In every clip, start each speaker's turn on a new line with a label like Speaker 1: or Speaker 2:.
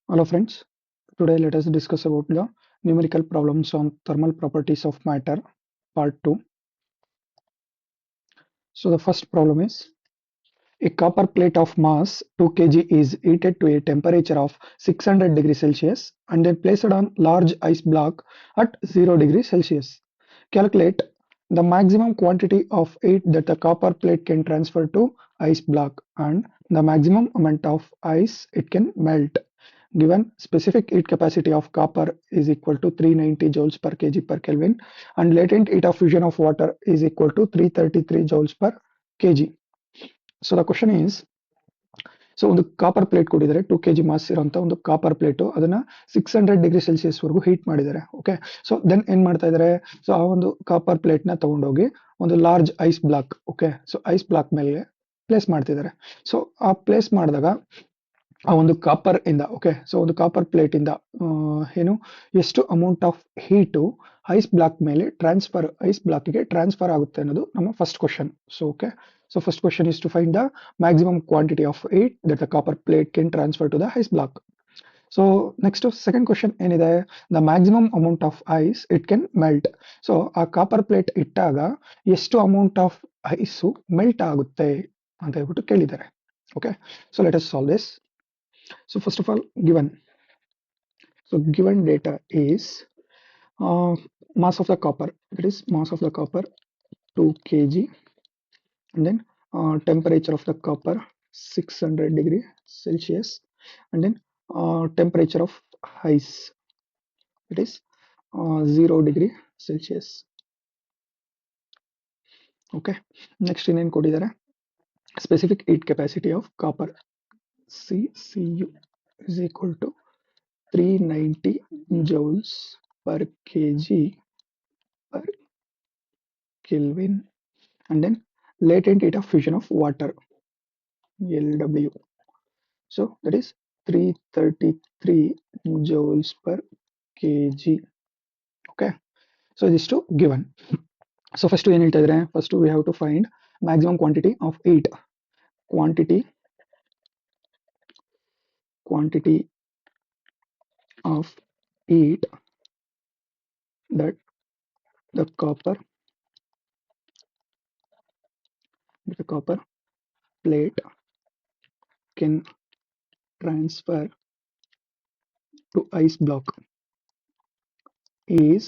Speaker 1: Hello friends, today let us discuss about the numerical problems on thermal properties of matter part 2. So the first problem is a copper plate of mass 2 kg is heated to a temperature of 600 degrees Celsius and then placed on large ice block at 0 degrees Celsius. Calculate the maximum quantity of heat that the copper plate can transfer to ice block and the maximum amount of ice it can melt. Given specific heat capacity of copper is equal to 390 joules per kg per Kelvin and latent heat of fusion of water is equal to 333 joules per kg. So the question is, so ಒಂದು copper plate ಕೊಟ್ಟಿದ್ದಾರೆ 2 kg mass ಇರುವಂತ ಒಂದು copper plate ಅದನ್ನ 600 degree Celsius ವರೆಗೂ heat ಮಾಡಿದ್ದಾರೆ. Okay, so then ಏನ್ ಮಾಡ್ತಾ ಇದ್ದಾರೆ, ಸೊ ಆ ಒಂದು ಕಾಪರ್ ಪ್ಲೇಟ್ ನ ತಗೊಂಡೋಗಿ ಒಂದು large ice block, okay, so ice block ಮೇಲೆ ಪ್ಲೇಸ್ ಮಾಡ್ತಿದ್ದಾರೆ. ಸೊ ಆ ಪ್ಲೇಸ್ ಮಾಡಿದಾಗ ಆ ಒಂದು ಕಾಪರ್ ಇಂದ, ಓಕೆ, ಸೊ ಒಂದು ಕಾಪರ್ ಪ್ಲೇಟ್ ಇಂದ ಏನು ಎಷ್ಟು amount of heat ice block ಮೇಲೆ ಐಸ್ ಬ್ಲಾಕ್ ಗೆ ಟ್ರಾನ್ಸ್ಫರ್ ಆಗುತ್ತೆ ಅನ್ನೋದು ನಮ್ಮ first question. So okay, so first question is to find the maximum quantity of heat that the copper plate can transfer to the ice block. So next second question ಏನಿದೆ, the maximum amount of ice it can melt. So ಆ copper plate ಇಟ್ಟಾಗ ಎಷ್ಟು amount of ice melt ಆಗುತ್ತೆ ಅಂತ ಹೇಳ್ಬಿಟ್ಟು ಕೇಳಿದ್ದಾರೆ. Okay, so let us solve this. So first of all, given data is mass of the copper, that is mass of the copper 2 kg, and then temperature of the copper 600 degree Celsius, and then temperature of ice, it is 0 degree Celsius. Okay, next in ಕೊಟ್ಟಿದ್ದಾರೆ specific heat capacity of copper CCU is equal to 390 joules per kg per Kelvin, and then latent heat of fusion of water LW, so that is 333 joules per kg. Okay, so this to given. So first ಏನು ಹೇಳ್ತಾ ಇದ್ದಾರೆ, first we have to find maximum quantity of heat, quantity of heat that the copper plate can transfer to ice block is,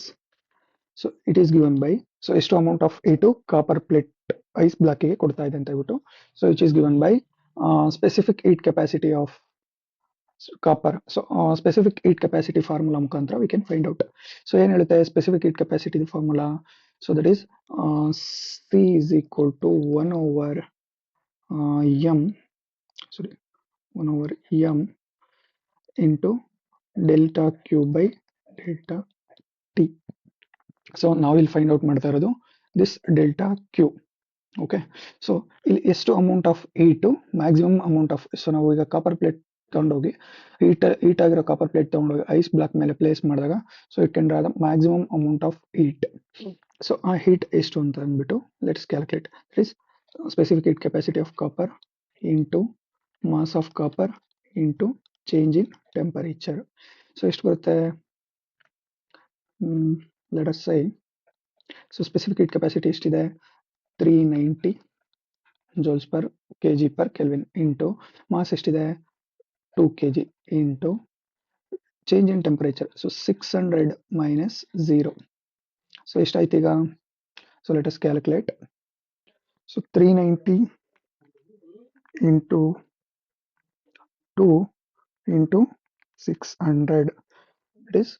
Speaker 1: so it is given by, so ಎಷ್ಟು amount of heat copper plate ice block ಗೆ ಕೊಡ್ತಾ ಇದೆ ಅಂತ ಹೇಳ್ಬಿಟ್ಟು, so which is given by specific heat capacity of copper. So specific heat capacity formula ಮುಖಾಂತರ we can find out. So ಏನು ಹೇಳುತ್ತೆ specific heat capacity formula, so that is C is equal to 1 over m, sorry, 1 over m into delta Q by delta T. So now we'll find out ಮಾಡ್ತಾ ಇರೋದು this delta Q. Okay, so ಇಲ್ಲಿ ಎಷ್ಟು amount of heat, maximum amount of, so ನಾವು ಈಗ copper plate ತಗೊಂಡೋಗಿ heat ಆಗಿರೋ copper plate ತಗೊಂಡೋಗಿ ice block ಮೇಲೆ ಪ್ಲೇಸ್ ಮಾಡಿದಾಗ, so it can draw the maximum amount of heat. So ಆ ಹೀಟ್ ಎಷ್ಟು ಅಂತ ಅಂದ್ಬಿಟ್ಟು let's calculate. That is specific heat capacity of copper into mass of copper into change in temperature. So ಎಷ್ಟು ಬರುತ್ತೆ, let us say, so specific heat capacity ಎಷ್ಟಿದೆ, 390 joules per kg per Kelvin into mass ಎಷ್ಟಿದೆ 2 kg into change in temperature, so 600 minus 0, so ಎಷ್ಟಾಯ್ತು ಈಗ, so let us calculate. So 390 into 2 into 600, it is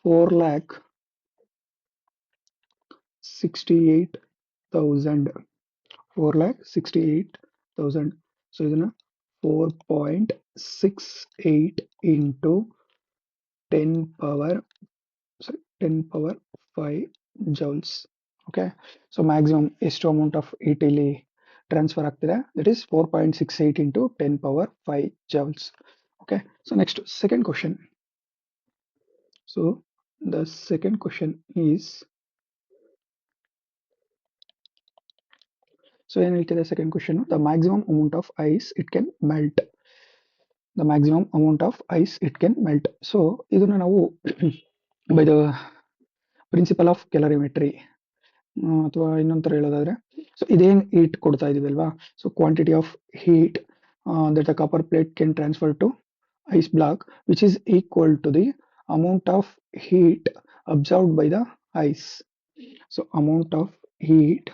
Speaker 1: 4,68,000, 4,68,000. So ಇದನ್ನ 4.68 into 10 power 5 joules. Okay, so maximum ಎಷ್ಟು amount of heat ಇಲ್ಲಿ transfer ಆಗ್ತಿದೆ, that is 4.68 into 10 power 5 joules. Okay, so next second question. So the second question is, so ಏನು ಹೇಳ್ತಿದೆ second question, the maximum amount of ice it can melt. the maximum amount of ice it can melt. So ಇದನ್ನ ನಾವು by the principle of calorimetry ಅಥವಾ ಇನ್ನೊಂದು ಥರ ಹೇಳೋದಾದ್ರೆ, so ಇದೇನು heat ಕೊಡ್ತಾ ಇದೀವಿ ಅಲ್ವಾ, so quantity of heat that the copper plate can transfer to ice block, which is equal to the amount of heat absorbed by the ice. So amount of heat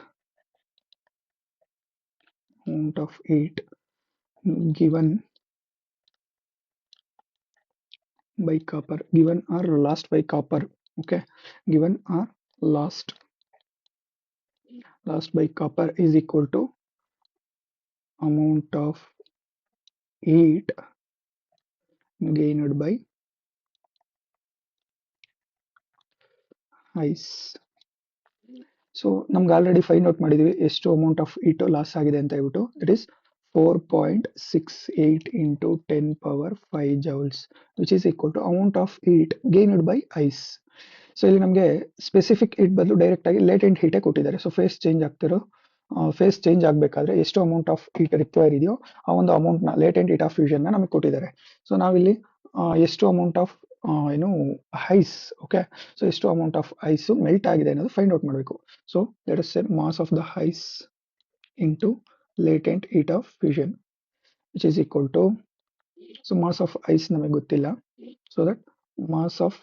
Speaker 1: given by copper, given or lost by copper. Okay, given or lost by copper is equal to amount of heat gained by ice. So ನಮ್ಗೆ already find out ಮಾಡಿದೀವಿ ಎಷ್ಟು amount of heat loss ಆಗಿದೆ ಅಂತ ಹೇಳ್ಬಿಟ್ಟು. That is 4.68 into 10 power 5 joules, which is equal to amount of heat gained by ice. So ಇಲ್ಲಿ ನಮಗೆ specific heat ಬದಲು direct ಆಗಿ ಲೇಟೆಂಟ್ ಹೀಟೇ ಕೊಟ್ಟಿದ್ದಾರೆ. ಸೊ ಫೇಸ್ ಚೇಂಜ್ ಆಗಬೇಕಾದ್ರೆ ಎಷ್ಟು ಅಮೌಂಟ್ ಆಫ್ ಹೀಟ್ ರಿಕ್ವೈರ್ ಇದೆಯೋ ಆ ಒಂದು ಅಮೌಂಟ್ನ ಲೇಟೆಂಟ್ ಹೀಟ್ ಆಫ್ ಫ್ಯೂಷನ್ ನಮಗೆ ಕೊಟ್ಟಿದ್ದಾರೆ. ಸೊ ನಾವಿಲ್ಲಿ ಎಷ್ಟು ಅಮೌಂಟ್ ಆಫ್ ಏನು ಐಸ್, ಓಕೆ, ಸೊ ಎಷ್ಟು ಅಮೌಂಟ್ ಆಫ್ ಐಸ್ ಮೆಲ್ಟ್ ಆಗಿದೆ ಅನ್ನೋದು ಫೈಂಡ್ ಔಟ್ ಮಾಡಬೇಕು. So let us say mass of the ice into latent heat of fusion, which is equal to, so mass of ice ನಮಗೆ ಗೊತ್ತಿಲ್ಲ, so that mass of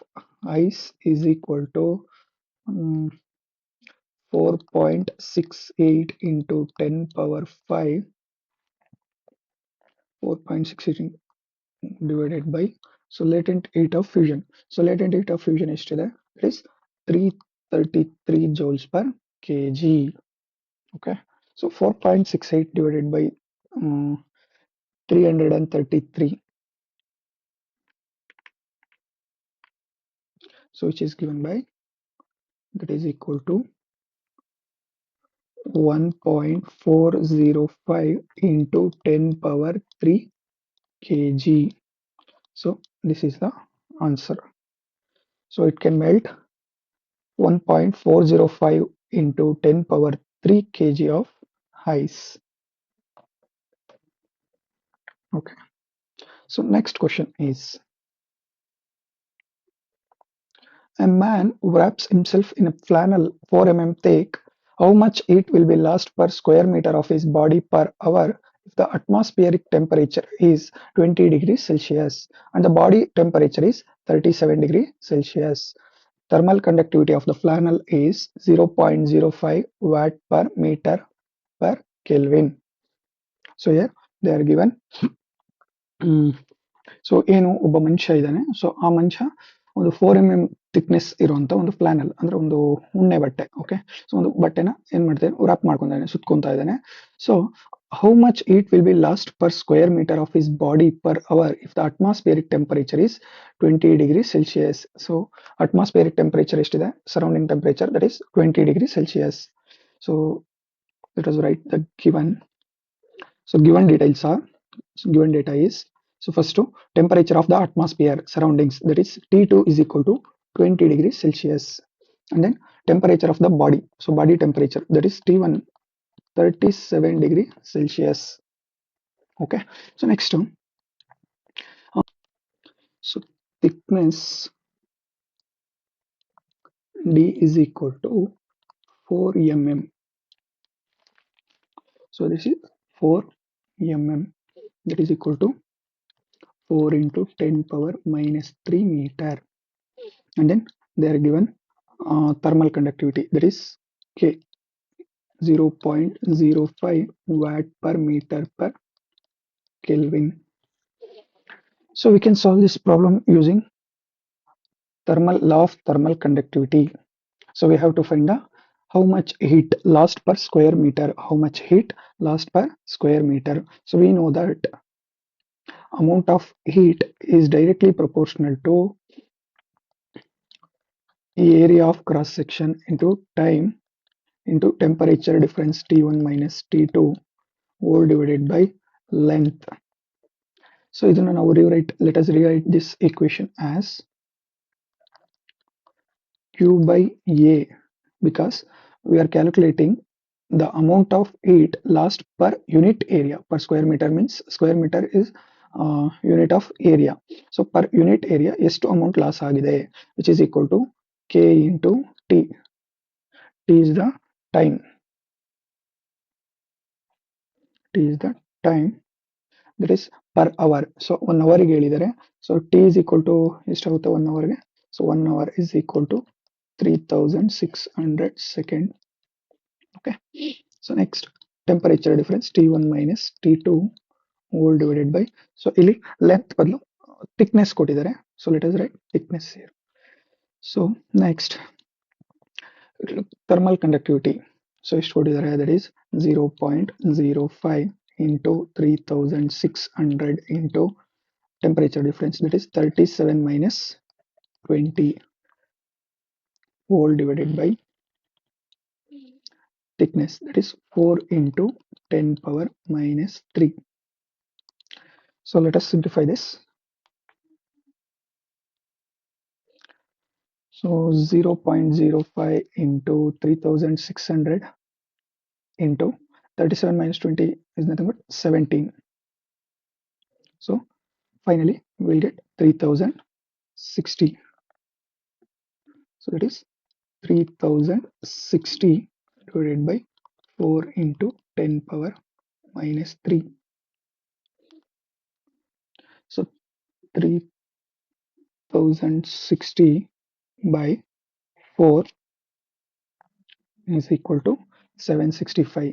Speaker 1: ice is equal to 4.68 into 10 power 5, 4.68 divided by, so latent heat of fusion. So latent heat of fusion is 333 joules per kg. Okay, so 4.68 divided by 333, so which is given by, that is equal to 1.405 into 10 power 3 kg. So this is the answer. So it can melt 1.405 into 10 power 3 kg of ice. Okay, so next question is, a man wraps himself in a flannel 4 mm thick. How much heat will be lost per square meter of his body per hour if the atmospheric temperature is 20 degrees Celsius and the body temperature is 37 degrees Celsius? Thermal conductivity of the flannel is 0.05 watt per meter per Kelvin. So here they are given. So ಏನು ಒಬ್ಬ ಮನುಷ್ಯ ಇದ್ದಾನೆ. So ಆ ಮನುಷ್ಯ ಒಂದು 4 mm thickness ಇರುವಂತ ಒಂದು ಫ್ಲಾನಲ್ ಅಂದ್ರೆ ಒಂದು ಉಣ್ಣೆ ಬಟ್ಟೆ, ಓಕೆ, ಸೊ ಒಂದು ಬಟ್ಟೆನ ಏನ್ ಮಾಡ್ತಾನೆ, ವ್ರಾಪ್ ಮಾಡ್ಕೊಂತಾನೆ, ಸುತ್ಕೊಂತಾ ಇದ್ದಾನೆ. So how much heat will be lost per square metre of his body per hour if the atmospheric temperature is 20 degree Celsius. So atmospheric temperature ಎಷ್ಟಿದೆ, surrounding temperature, that is 20 degree Celsius. So let us write the given. So given details are, given data is, so first temperature of the atmosphere surroundings, that is T2 is equal to 20 degrees Celsius, and then temperature of the body, so body temperature, that is T1 37 degree Celsius. Okay, so next so thickness D is equal to 4 mm. So this is 4 mm, that is equal to 4 into 10 power minus 3 meter, and then they are given thermal conductivity, that is K 0.05 watt per meter per Kelvin. So we can solve this problem using law of thermal conductivity. So we have to find the how much heat lost per square meter, how much heat lost per square meter. So we know that amount of heat is directly proportional to the area of cross section into time into temperature difference T1 minus T2 whole divided by length. So ಇದನ್ನ ನಾವು let us rewrite this equation as Q by A, because we are calculating the amount of heat lost per unit area. Per square meter means square meter is unit of area. So per unit area ಎಷ್ಟು amount loss ಆಗಿದೆ, which is equal to K into T. T is the time, T is the time that is per hour. So 1 ಅವರ್ಗೆ ಹೇಳಿದರೆ, so T is equal to ಎಷ್ಟಾಗುತ್ತೆ 1 ಅವರ್ಗೆ. So 1 hour is equal to 3600 second. Okay. So next temperature difference T1 minus T2 whole divided by, so ಇಲ್ಲಿ length ಬದಲು thickness ಕೊಟ್ಟಿದ್ದಾರೆ. So let us right thickness here. So next thermal conductivity. So ಎಷ್ಟು ಕೊಟ್ಟಿದ್ದಾರೆ, that is 0.05 into 3600 into temperature difference, that is 37 minus 20 whole divided by thickness, that is 4 into 10 power minus 3. So let us simplify this. So 0.05 into 3600 into 37 minus 20 is nothing but 17. So finally we will get 3060. So that is 3060 divided by 4 into 10 power minus 3. So 3060 by 4 is equal to 765,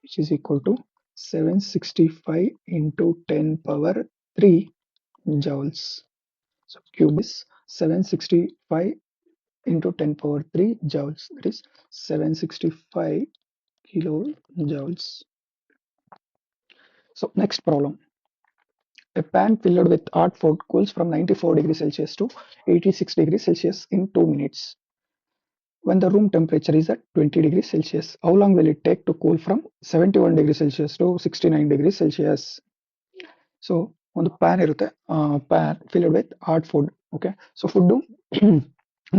Speaker 1: which is equal to 765 into 10 power 3 joules. So cube is 765 into 10 power 3 joules, that is 765 kilojoules. So next problem. A pan filled with hot food cools from 94 degrees Celsius to 86 degrees Celsius in 2 minutes. When the room temperature is at 20 degrees Celsius, how long will it take to cool from 71 degrees Celsius to 69 degrees Celsius? So ಒಂದು PAN ಇರುತ್ತೆ, PAN filled with hot food. Okay. So food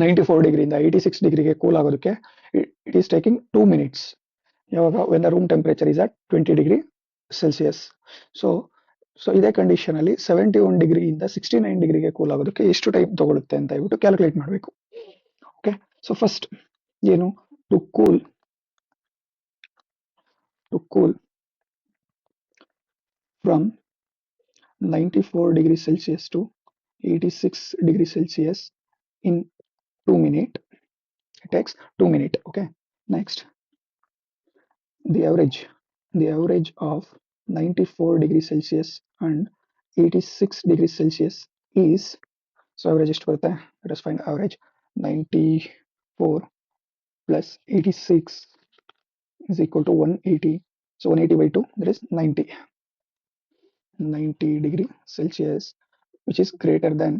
Speaker 1: 94 ಡಿಗ್ರಿಯಿಂದ 86 ಡಿಗ್ರಿಗೆ cool ಆಗೋದಕ್ಕೆ it is taking 2 minutes. ಯಾವಾಗ, when the room temperature is at 20 degree Celsius. So so ಇದೇ condition ಅಲ್ಲಿ 71 ಡಿಗ್ರಿಯಿಂದ 69 ಡಿಗ್ರಿಗೆ cool ಆಗೋದಕ್ಕೆ ಎಷ್ಟು ಟೈಮ್ ತಗೊಳುತ್ತೆ ಅಂತ ಹೇಳ್ಬಿಟ್ಟು ಕ್ಯಾಲ್ಕುಲೇಟ್ ಮಾಡಬೇಕು. ಓಕೆ. ಸೊ ಫಸ್ಟ್ ಏನು, to cool from 94 degrees Celsius to 86 degrees Celsius in 2 minutes. It takes 2 minutes. Okay. Next, the average of 94 degrees Celsius and 86 degrees Celsius is, so average ಎಷ್ಟು ಬರುತ್ತೆ, let us find average. 94 plus 86 is equal to 180. So 180 by 2, that is 90 degree Celsius, which is greater than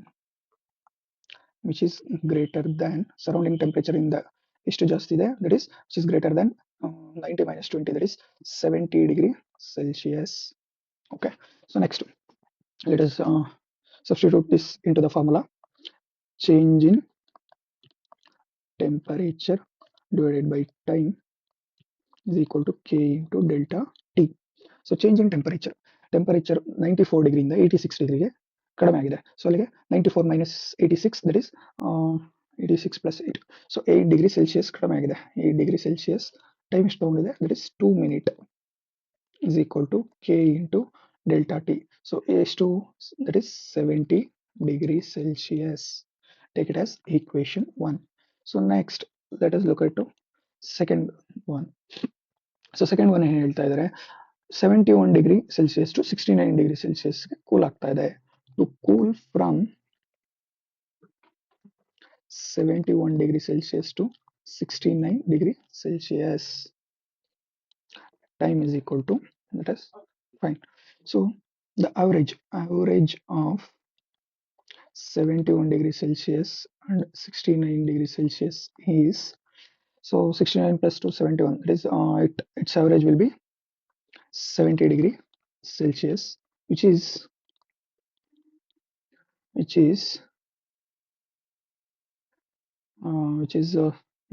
Speaker 1: surrounding temperature in the ಎಷ್ಟು ಜಾಸ್ತಿ ಇದೆ, that is which is greater than 90 minus 20, that is 70 degree Celsius. Okay. So next, let us substitute this into the formula. Change in temperature divided by time is equal to K into delta T. So change in temperature 94 ಡಿಗ್ರಿಯಿಂದ 86 ಡಿಗ್ರಿಗೆ ಕಡಿಮೆ ಆಗಿದೆ. So ಅಲ್ಲಿಗೆ 94 minus 86, that is 86 plus 8. So 8 degree Celsius ಕಡಿಮೆ ಆಗಿದೆ. 8 degree Celsius time ಎಷ್ಟು ತಗೊಂಡಿದೆ, that is 2 minute is equal to K into delta T. So ಎಷ್ಟು, that is 70 degrees Celsius. Take it as equation 1. So next, let us look at second one. So second one ಏನು ಹೇಳ್ತಾ ಇದ್ದಾರೆ, 71 degree Celsius to 69 degree Celsius cool ಆಗ್ತಾ ಇದೆ. To cool from 71 degree Celsius to 69 degree Celsius, time is equal to, let us find. So the average of 71 degree Celsius and 69 degree Celsius is, so 69 plus 2 71, that is its average will be 70 degree Celsius, which is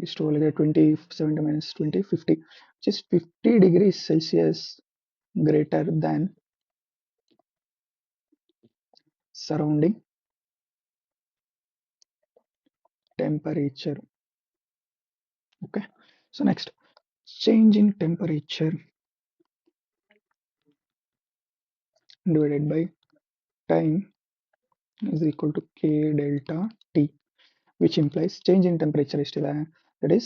Speaker 1: is to like 20 70 minus 20 50, which is 50 degrees Celsius greater than surrounding temperature. Okay, so next, change in temperature divided by time is equal to k delta T, which implies change in temperature ಎಷ್ಟಿದೆ, that is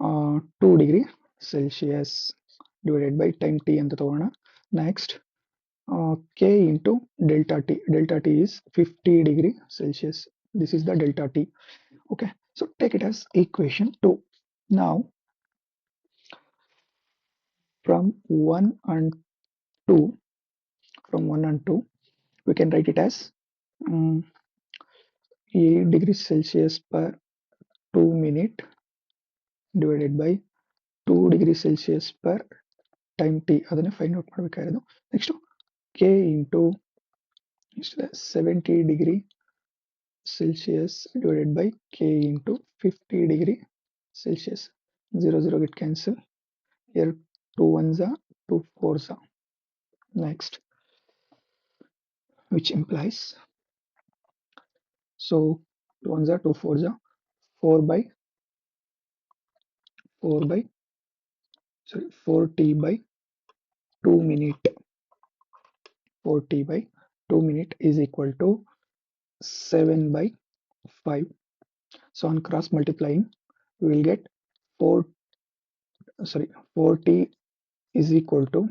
Speaker 1: 2 degree Celsius divided by time T ಅಂತ ತಗೋಣ. Next, K into delta T. Delta T is 50 degree Celsius. This is the delta T. Okay, so take it as equation 2. Now from 1 and 2, from 1 and 2, we can write it as 8 degrees Celsius per 2 minute divided by 2 degrees Celsius per time T. ಅದನ್ನೇ find out ಮಾಡಬೇಕಾಗಿರೋದು. Next K into 70 degree Celsius divided by K into 50 degree Celsius. 0 get cancel. Here 2 ones are 2 fours are. Next, which implies, so 2 ones are 2 fours are 4 by 4 by 4t by 2 minute. 4t by 2 minute is equal to 7 by 5. So on cross multiplying, we will get 4t is equal to,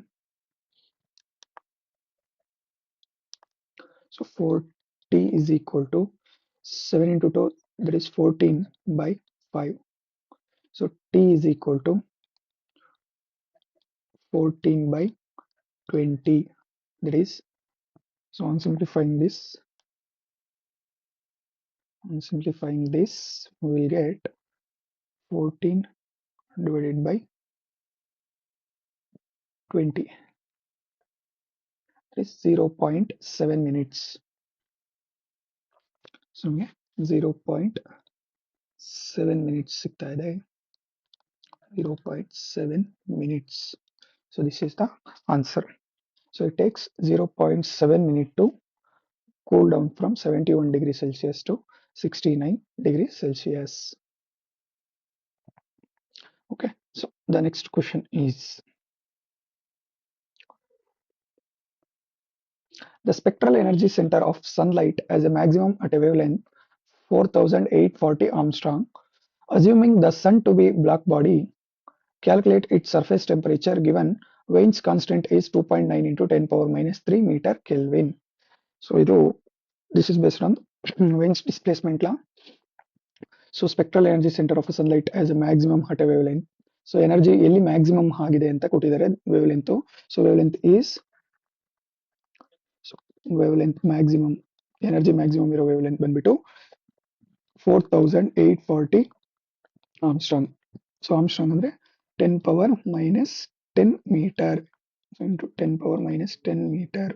Speaker 1: so 4t is equal to 7 into 2, that is 14 by 5. So t is equal to 14 by 20, that is, so on simplifying this, we will get 14 divided by 20, that is 0.7 minutes. So 0.7 minutes ಸಿಗ್ತಾ ಇದೆ, 0.7 minutes. So this is the answer. So it takes 0.7 minutes to cool down from 71 degrees Celsius to 69 degrees Celsius. Okay, so the next question is, the spectral energy center of sunlight has a maximum at a wavelength 4840 Armstrong. Assuming the sun to be black body, calculate its surface temperature given Wein's constant is 2.9 into 10 power minus 3 meter Kelvin. So this is based on Wein's displacement law. So spectral energy center of sunlight has a maximum at a wavelength. So energy ಎಲ್ಲಿ maximum ಆಗಿದೆ ಅಂತ ಕೊಟ್ಟಿದ್ದಾರೆ wavelength. So wavelength is, so wavelength maximum, energy maximum ಇರೋ wavelength ಬಂದ್ಬಿಟ್ಟು 4840 Armstrong. So Armstrong ಅಂದ್ರೆ 10 power minus 10 meter. So into 10 power minus 10 meter.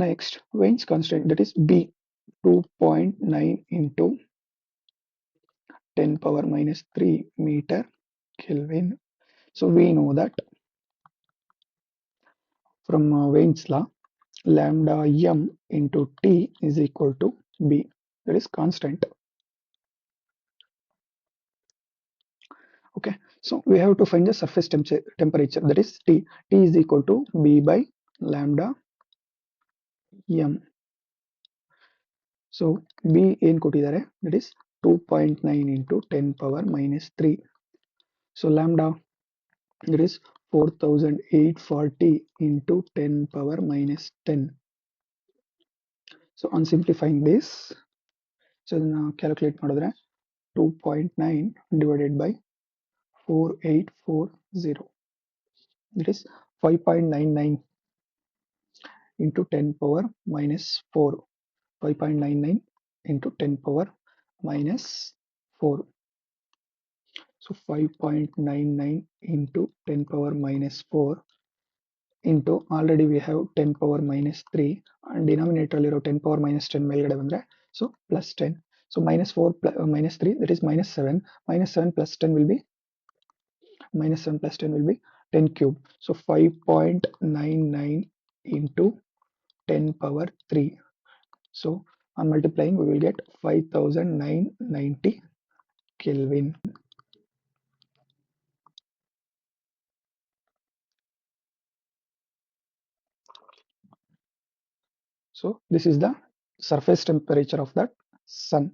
Speaker 1: Next, Wein's constant, that is B, 2.9 into 10 power minus 3 meter Kelvin. So we know that from Wein's law, lambda m into T is equal to B, that is constant. Okay, so we have to find the surface temperature, that is T. T is equal to B by lambda m. So B ಏನು ಕೊಟ್ಟಿದ್ದಾರೆ, that is 2.9 into 10 power minus 3. So lambda, that is 4840 into 10 power minus 10. So on simplifying this, so now calculate ಮಾಡಿದ್ರೆ 2.9 divided by 4840, that is 5.99 into 10 power minus 4. 5.99 into 10 power minus 4. So 5.99 into 10 power minus 4 into, already we have 10 power minus 3 and denominator 10 power minus 10 ಮೇಲ್ಗಡೆ ಬಂದ್ರೆ, so plus 10. So minus 4 minus 3, that is minus 7. Minus 7 plus 10 will be, minus 7 plus 10 will be 10 cube. So 5.99 into 10 power 3. So on multiplying, we will get 5990 Kelvin. So this is the surface temperature of that sun.